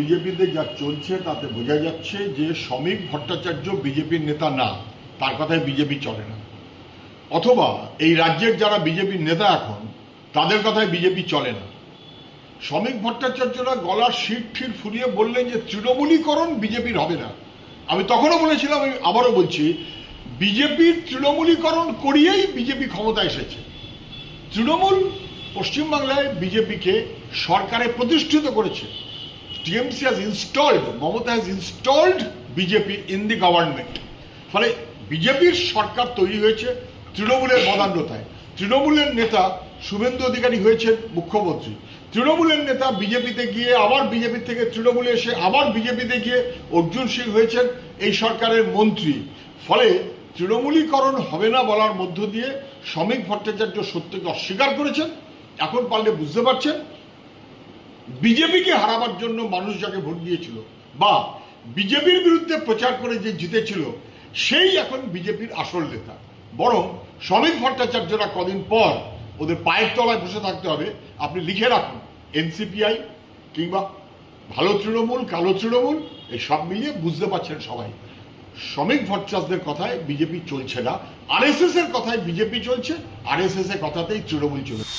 বিজেপিতে যা চলছে তাতে বোঝা যাচ্ছে যে শ্রমিক ভট্টাচার্য বিজেপির নেতা না, তার কথায় বিজেপি চলে না। অথবা এই রাজ্যের যারা বিজেপির নেতা এখন তাদের কথায় বিজেপি চলে না। শ্রমিক ভট্টাচার্যরা গলার শির ঠির ফুরিয়ে বললেন যে তৃণমূলীকরণ বিজেপির হবে না। আমি তখনও বলেছিলাম, আমি আবারও বলছি, বিজেপির তৃণমূলীকরণ করিয়েই বিজেপি ক্ষমতা এসেছে। তৃণমূল পশ্চিমবাংলায় বিজেপিকে সরকারে প্রতিষ্ঠিত করেছে। TMC has installed, Mamata has installed BJP in the government. ফলে বিজেপির সরকার তৈরি হয়েছে তৃণমূলের মদান্যতায়। তৃণমূলের নেতা শুভেন্দু অধিকারী হয়েছেন মুখ্যমন্ত্রী। তৃণমূলের নেতা বিজেপিতে গিয়ে আবার বিজেপি থেকে তৃণমূলে এসে আবার বিজেপিতে গিয়ে অর্জুন সিং হয়েছেন এই সরকারের মন্ত্রী। ফলে তৃণমূলীকরণ হবে না বলার মধ্য দিয়ে শ্রমিক ভট্টাচার্য সত্যকে অস্বীকার করেছেন। এখন পারলে বুঝতে পারছেন বিজেপিকে হারাবার জন্য মানুষ যাকে ভোট দিয়েছিল বা বিজেপির বিরুদ্ধে প্রচার করে যে জিতেছিল সেই এখন বিজেপির আসল নেতা। বরং শ্রমিক ভট্টাচার্যরা কদিন পর ওদের পায়ের তলায় বসে থাকতে হবে। আপনি লিখে রাখুন, NCPI কিংবা ভালো তৃণমূল, কালো তৃণমূল, এই সব মিলিয়ে বুঝতে পারছেন সবাই শ্রমিক ভট্টাচার্যদের কথায় বিজেপি চলছে না, RSS এর কথায় বিজেপি চলছে, RSS এর কথাতেই তৃণমূল চলছে।